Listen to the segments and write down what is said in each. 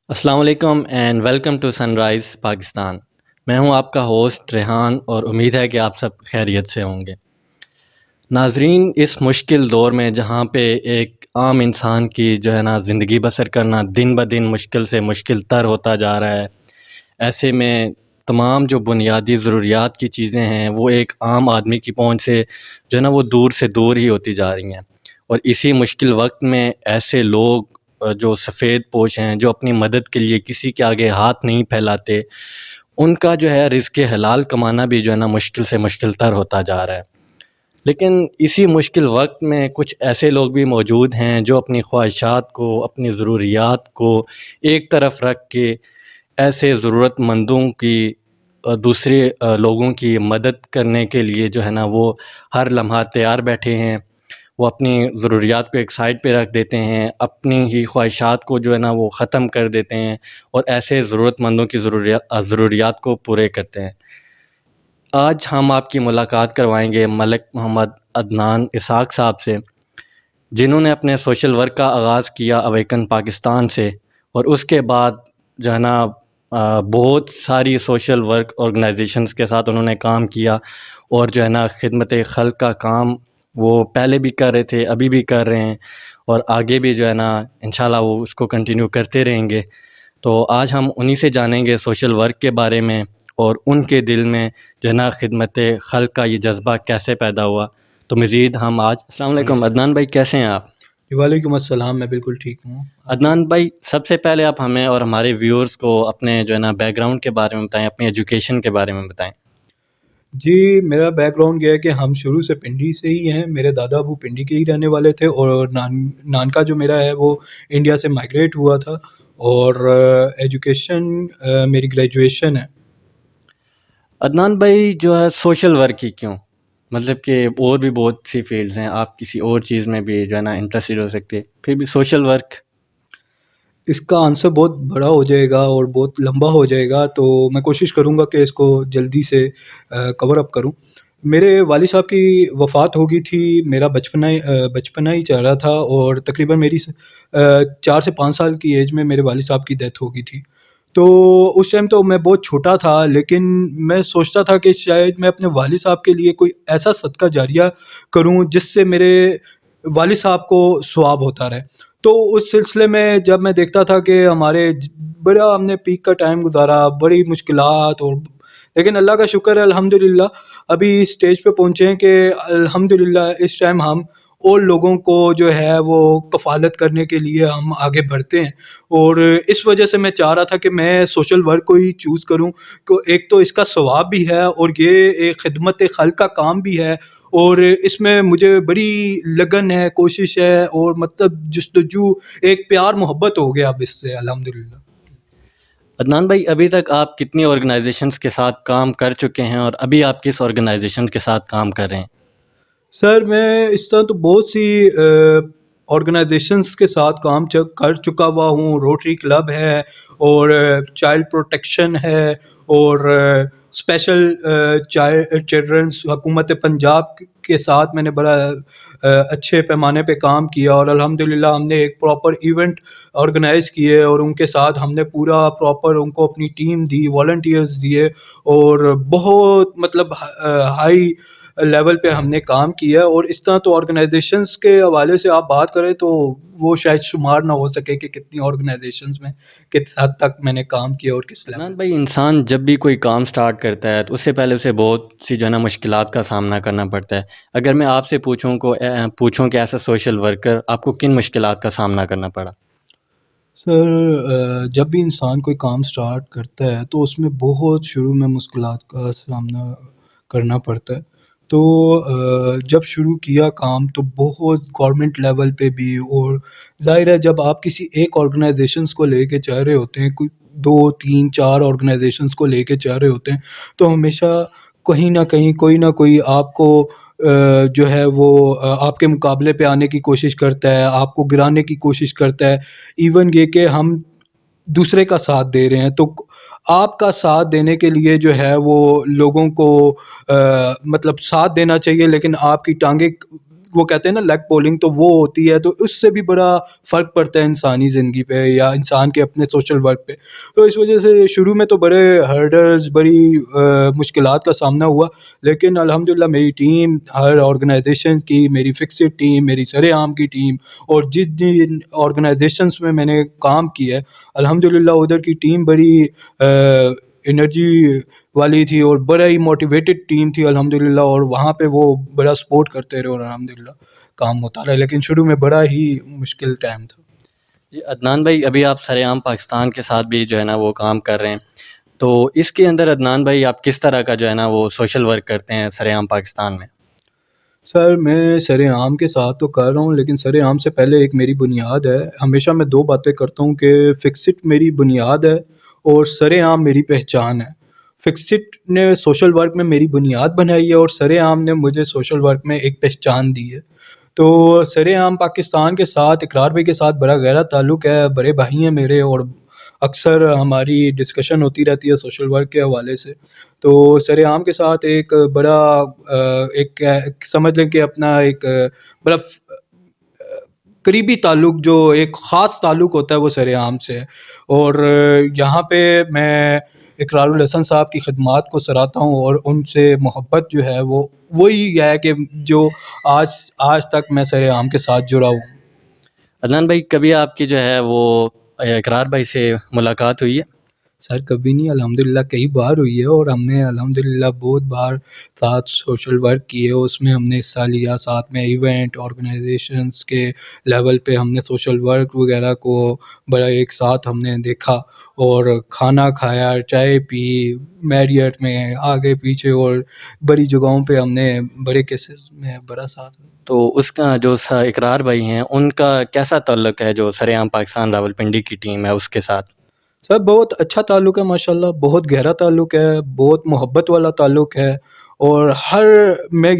السلام علیکم and welcome to sunrise Pakistan. میں ہوں آپ کا ہوسٹ ریحان، اور امید ہے کہ آپ سب خیریت سے ہوں گے۔ ناظرین، اس مشکل دور میں جہاں پہ ایک عام انسان کی زندگی بسر کرنا دن بہ دن مشکل سے مشکل تر ہوتا جا رہا ہے، ایسے میں تمام جو بنیادی ضروریات کی چیزیں ہیں وہ ایک عام آدمی کی پہنچ سے وہ دور سے دور ہی ہوتی جا رہی ہیں۔ اور اسی مشکل وقت میں ایسے لوگ جو سفید پوش ہیں، جو اپنی مدد کے لیے کسی کے آگے ہاتھ نہیں پھیلاتے، ان کا رزق حلال کمانا بھی مشکل سے مشکل تر ہوتا جا رہا ہے۔ لیکن اسی مشکل وقت میں کچھ ایسے لوگ بھی موجود ہیں جو اپنی خواہشات کو، اپنی ضروریات کو ایک طرف رکھ کے ایسے ضرورت مندوں کی دوسرے لوگوں کی مدد کرنے کے لیے وہ ہر لمحہ تیار بیٹھے ہیں۔ وہ اپنی ضروریات کو ایک سائڈ پہ رکھ دیتے ہیں، اپنی ہی خواہشات کو وہ ختم کر دیتے ہیں، اور ایسے ضرورت مندوں کی ضروریات کو پورے کرتے ہیں۔ آج ہم آپ کی ملاقات کروائیں گے ملک محمد عدنان اسحاق صاحب سے، جنہوں نے اپنے سوشل ورک کا آغاز کیا اویکن پاکستان سے، اور اس کے بعد بہت ساری سوشل ورک آرگنائزیشنز کے ساتھ انہوں نے کام کیا، اور خدمت خلق کا کام وہ پہلے بھی کر رہے تھے، ابھی بھی کر رہے ہیں، اور آگے بھی انشاءاللہ وہ اس کو کنٹینیو کرتے رہیں گے۔ تو آج ہم انہی سے جانیں گے سوشل ورک کے بارے میں، اور ان کے دل میں خدمت خلق کا یہ جذبہ کیسے پیدا ہوا۔ تو مزید ہم آج السلام علیکم عدنان بھائی، کیسے ہیں آپ؟ وعلیکم السلام، میں بالکل ٹھیک ہوں۔ عدنان بھائی، سب سے پہلے آپ ہمیں اور ہمارے ویورز کو اپنے بیک گراؤنڈ کے بارے میں بتائیں، اپنی ایجوکیشن کے بارے میں بتائیں۔ جی، میرا بیک گراؤنڈ یہ ہے کہ ہم شروع سے پنڈی سے ہی ہیں۔ میرے دادا ابو پنڈی کے ہی رہنے والے تھے، اور نانکا جو میرا ہے وہ انڈیا سے مائگریٹ ہوا تھا، اور ایجوکیشن میری گریجویشن ہے۔ عدنان بھائی، سوشل ورک ہی کیوں؟ مطلب کہ اور بھی بہت سی فیلڈز ہیں، آپ کسی اور چیز میں بھی انٹرسٹڈ ہو سکتے، پھر بھی سوشل ورک۔ اس کا آنسر بہت بڑا ہو جائے گا اور بہت لمبا ہو جائے گا، تو میں کوشش کروں گا کہ اس کو جلدی سے کور اپ کروں۔ میرے والد صاحب کی وفات ہو گئی تھی، میرا بچپنا ہی چل رہا تھا، اور تقریباً میری 4 سے 5 سال کی ایج میں میرے والد صاحب کی ڈیتھ ہو گئی تھی۔ تو اس ٹائم تو میں بہت چھوٹا تھا، لیکن میں سوچتا تھا کہ شاید میں اپنے والد صاحب کے لیے کوئی ایسا صدقہ جاریہ کروں جس سے میرے والد صاحب کو ثواب ہوتا رہے۔ تو اس سلسلے میں جب میں دیکھتا تھا کہ بڑا ہم نے پیک کا ٹائم گزارا، بڑی مشکلات، اور لیکن اللہ کا شکر ہے، الحمدللہ ابھی اس سٹیج پہ پہنچے ہیں کہ الحمدللہ اس ٹائم ہم اور لوگوں کو جو ہے وہ کفالت کرنے کے لیے ہم آگے بڑھتے ہیں۔ اور اس وجہ سے میں چاہ رہا تھا کہ میں سوشل ورک کو ہی چوز کروں، کہ ایک تو اس کا ثواب بھی ہے، اور یہ ایک خدمت خلق کا کام بھی ہے، اور اس میں مجھے بڑی لگن ہے، کوشش ہے، اور مطلب جستجو، ایک پیار محبت ہو گیا اب اس سے، الحمدللہ۔ عدنان بھائی، ابھی تک آپ کتنی آرگنائزیشنز کے ساتھ کام کر چکے ہیں، اور ابھی آپ کس آرگنائزیشن کے ساتھ کام کر رہے ہیں؟ سر، میں اس طرح تو بہت سی آرگنائزیشنز کے ساتھ کام کر چکا ہوا ہوں۔ روٹری کلب ہے، اور چائلڈ پروٹیکشن ہے، اور اسپیشل چلڈرنس حکومت پنجاب کے ساتھ میں نے بڑا اچھے پیمانے پہ کام کیا، اور الحمدللہ ہم نے ایک پراپر ایونٹ آرگنائز کیے، اور ان کے ساتھ ہم نے پورا پراپر ان کو اپنی ٹیم دی، والنٹیئرز دیے، اور بہت مطلب ہائی لیول پہ ہم نے کام کیا۔ اور اس طرح تو آرگنائزیشنز کے حوالے سے آپ بات کریں تو وہ شاید شمار نہ ہو سکے کہ کتنی آرگنائزیشنز میں کس حد تک میں نے کام کیا اور کس لیول۔ عدنان بھائی، انسان جب بھی کوئی کام سٹارٹ کرتا ہے تو اس سے پہلے اسے بہت سی مشکلات کا سامنا کرنا پڑتا ہے۔ اگر میں آپ سے پوچھوں کہ ایز اے سوشل ورکر آپ کو کن مشکلات کا سامنا کرنا پڑا؟ سر، جب بھی انسان کوئی کام سٹارٹ کرتا ہے تو اس میں بہت شروع میں مشکلات کا سامنا کرنا پڑتا ہے۔ تو جب شروع کیا کام تو بہت گورنمنٹ لیول پہ بھی، اور ظاہر ہے جب آپ کسی ایک آرگنائزیشنس کو لے کے چل رہے ہوتے ہیں، کوئی 2 3 4 آرگنائزیشنس کو لے کے چل رہے ہوتے ہیں، تو ہمیشہ کہیں نہ کہیں کوئی نہ کوئی آپ کو جو ہے وہ آپ کے مقابلے پہ آنے کی کوشش کرتا ہے، آپ کو گرانے کی کوشش کرتا ہے۔ ایون یہ کہ ہم دوسرے کا ساتھ دے رہے ہیں، تو آپ کا ساتھ دینے کے لیے جو ہے وہ لوگوں کو مطلب ساتھ دینا چاہیے، لیکن آپ کی ٹانگیں وہ کہتے ہیں نا لیگ پولنگ، تو وہ ہوتی ہے، تو اس سے بھی بڑا فرق پڑتا ہے انسانی زندگی پہ یا انسان کے اپنے سوشل ورک پہ. تو اس وجہ سے شروع میں تو بڑے ہرڈلز، بڑی مشکلات کا سامنا ہوا، لیکن الحمدللہ میری ٹیم، ہر آرگنائزیشن کی میری فکسڈ ٹیم، میری سر عام کی ٹیم، اور جن آرگنائزیشنس میں نے کام کیا ہے الحمدللہ ادھر کی ٹیم بڑی انرجی والی تھی اور بڑا ہی موٹیویٹڈ ٹیم تھی الحمدللہ، اور وہاں پہ وہ بڑا سپورٹ کرتے رہے اور الحمدللہ کام ہوتا رہا، لیکن شروع میں بڑا ہی مشکل ٹائم تھا. جی عدنان بھائی، ابھی آپ سرعام پاکستان کے ساتھ بھی جو ہے نا وہ کام کر رہے ہیں، تو اس کے اندر عدنان بھائی آپ کس طرح کا جو ہے نا وہ سوشل ورک کرتے ہیں سرعام پاکستان میں؟ سر میں سر عام کے ساتھ تو کر رہا ہوں، لیکن سر عام سے پہلے ایک میری بنیاد ہے. ہمیشہ میں دو باتیں کرتا ہوں کہ فکسٹ میری بنیاد ہے اور سر عام میری پہچان ہے. فکسٹ نے سوشل ورک میں میری بنیاد بنائی ہے اور سر عام نے مجھے سوشل ورک میں ایک پہچان دی ہے. تو سر عام پاکستان کے ساتھ اقرار بھائی کے ساتھ بڑا گہرا تعلق ہے، بڑے بھائی ہیں میرے، اور اکثر ہماری ڈسکشن ہوتی رہتی ہے سوشل ورک کے حوالے سے. تو سر عام کے ساتھ ایک بڑا ایک سمجھ لیں کہ اپنا ایک بڑا قریبی تعلق، جو ایک خاص تعلق ہوتا ہے وہ سر عام سے ہے. اور یہاں پہ میں اقرار الحسن صاحب کی خدمات کو سراہتا ہوں، اور ان سے محبت جو ہے وہ وہی ہے کہ جو آج تک میں سر عام کے ساتھ جڑا ہوں. عدنان بھائی، کبھی آپ کی جو ہے وہ اقرار بھائی سے ملاقات ہوئی ہے؟ سر کبھی نہیں، الحمدللہ کئی بار ہوئی ہے، اور ہم نے الحمدللہ بہت بار ساتھ سوشل ورک کیے، اس میں ہم نے حصہ لیا، ساتھ میں ایونٹ آرگنائزیشنز کے لیول پہ ہم نے سوشل ورک وغیرہ کو بڑا ایک ساتھ ہم نے دیکھا، اور کھانا کھایا، چائے پی، میریٹ میں آگے پیچھے، اور بڑی جگہوں پہ ہم نے بڑے کیسز میں بڑا ساتھ. تو اس کا جو اقرار بھائی ہیں ان کا کیسا تعلق ہے جو سرعام پاکستان راولپنڈی کی ٹیم ہے اس کے ساتھ؟ سر بہت اچھا تعلق ہے ماشاءاللہ، بہت گہرا تعلق ہے، بہت محبت والا تعلق ہے. اور میں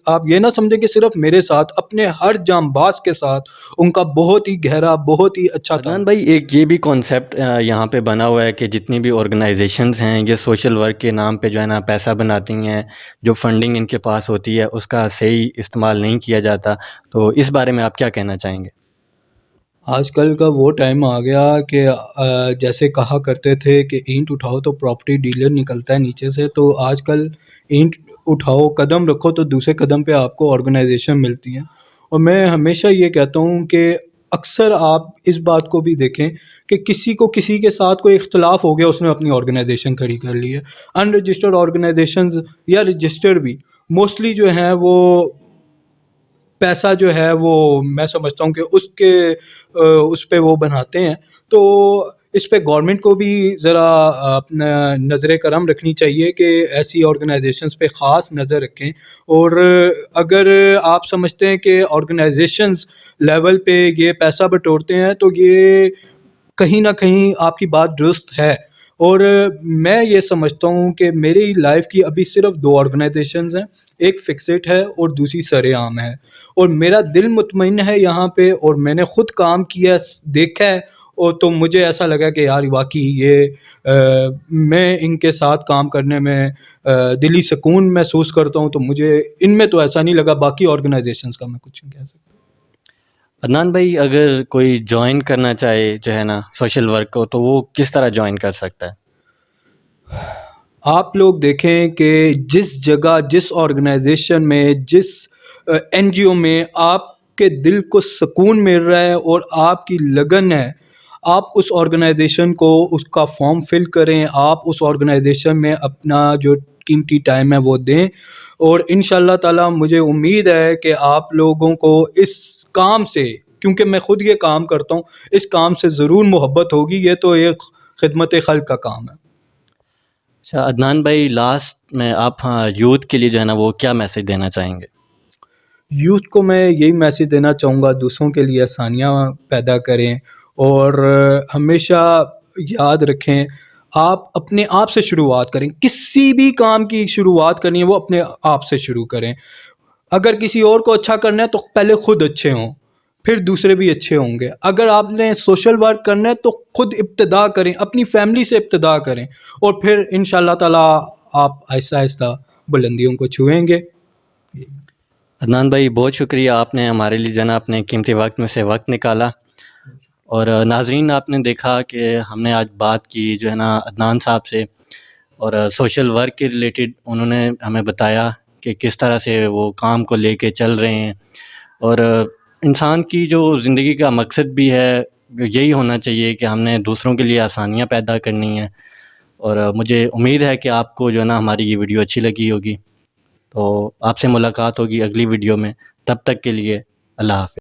آپ یہ نہ سمجھیں کہ صرف میرے ساتھ، اپنے ہر جام باز کے ساتھ ان کا بہت ہی گہرا، بہت ہی اچھا عدنان تعلق. بھائی، ایک یہ بھی کانسیپٹ یہاں پہ بنا ہوا ہے کہ جتنی بھی آرگنائزیشنز ہیں یہ سوشل ورک کے نام پہ جو ہے نا پیسہ بناتی ہیں، جو فنڈنگ ان کے پاس ہوتی ہے اس کا صحیح استعمال نہیں کیا جاتا، تو اس بارے میں آپ کیا کہنا چاہیں گے؟ آج کل کا وہ ٹائم آ گیا کہ جیسے کہا کرتے تھے کہ اینٹ اٹھاؤ تو پراپرٹی ڈیلر نکلتا ہے نیچے سے، تو آج کل اینٹ اٹھاؤ، قدم رکھو تو دوسرے قدم پہ آپ کو آرگنائزیشن ملتی ہیں. اور میں ہمیشہ یہ کہتا ہوں کہ اکثر آپ اس بات کو بھی دیکھیں کہ کسی کے ساتھ کوئی اختلاف ہو گیا، اس نے اپنی آرگنائزیشن کھڑی کر لی ہے. ان رجسٹرڈ آرگنائزیشنز یا رجسٹرڈ بھی موسٹلی جو ہیں وہ پیسہ جو ہے وہ میں سمجھتا ہوں کہ اس پہ وہ بناتے ہیں. تو اس پہ گورنمنٹ کو بھی ذرا اپنا نظر کرم رکھنی چاہیے کہ ایسی آرگنائزیشنز پہ خاص نظر رکھیں. اور اگر آپ سمجھتے ہیں کہ آرگنائزیشنز لیول پہ یہ پیسہ بٹورتے ہیں تو یہ کہیں نہ کہیں آپ کی بات درست ہے. اور میں یہ سمجھتا ہوں کہ میری لائف کی ابھی صرف دو آرگنائزیشنز ہیں، ایک فکسٹ ہے اور دوسری سر عام ہے، اور میرا دل مطمئن ہے یہاں پہ، اور میں نے خود کام کیا، دیکھا ہے، اور تو مجھے ایسا لگا کہ یار واقعی یہ میں ان کے ساتھ کام کرنے میں دلی سکون محسوس کرتا ہوں. تو مجھے ان میں تو ایسا نہیں لگا، باقی آرگنائزیشنز کا میں کچھ نہیں کہہ سکتا. عدنان بھائی، اگر کوئی جوائن کرنا چاہے جو ہے نا سوشل ورک کو، تو وہ کس طرح جوائن کر سکتا ہے؟ آپ لوگ دیکھیں کہ جس جگہ، جس آرگنائزیشن میں، جس این جی او میں آپ کے دل کو سکون مل رہا ہے اور آپ کی لگن ہے، آپ اس آرگنائزیشن کو اس کا فارم فل کریں، آپ اس آرگنائزیشن میں اپنا جو قیمتی ٹائم ہے وہ دیں. اور انشاءاللہ تعالی مجھے امید ہے کہ آپ لوگوں کو اس کام سے، کیونکہ میں خود یہ کام کرتا ہوں، اس کام سے ضرور محبت ہوگی. یہ تو ایک خدمت خلق کا کام ہے. اچھا عدنان بھائی، لاسٹ میں آپ یوتھ کے لیے جو ہے نا وہ کیا میسج دینا چاہیں گے؟ یوتھ کو میں یہی میسج دینا چاہوں گا، دوسروں کے لیے آسانیاں پیدا کریں، اور ہمیشہ یاد رکھیں آپ اپنے آپ سے شروعات کریں. کسی بھی کام کی شروعات کرنی ہے وہ اپنے آپ سے شروع کریں. اگر کسی اور کو اچھا کرنا ہے تو پہلے خود اچھے ہوں، پھر دوسرے بھی اچھے ہوں گے. اگر آپ نے سوشل ورک کرنا ہے تو خود ابتدا کریں، اپنی فیملی سے ابتدا کریں، اور پھر انشاءاللہ تعالی آپ آہستہ آہستہ بلندیوں کو چھوئیں گے. عدنان بھائی بہت شکریہ، آپ نے ہمارے لیے جو ہے نا اپنے قیمتی وقت میں سے وقت نکالا۔ اور ناظرین، آپ نے دیکھا کہ ہم نے آج بات کی جو ہے نا عدنان صاحب سے، اور سوشل ورک کے ریلیٹڈ انہوں نے ہمیں بتایا کہ کس طرح سے وہ کام کو لے کے چل رہے ہیں، اور انسان کی جو زندگی کا مقصد بھی ہے یہی ہونا چاہیے کہ ہم نے دوسروں کے لیے آسانیاں پیدا کرنی ہیں۔ اور مجھے امید ہے کہ آپ کو جو ہے نا ہماری یہ ویڈیو اچھی لگی ہوگی، تو آپ سے ملاقات ہوگی اگلی ویڈیو میں، تب تک کے لیے اللہ حافظ۔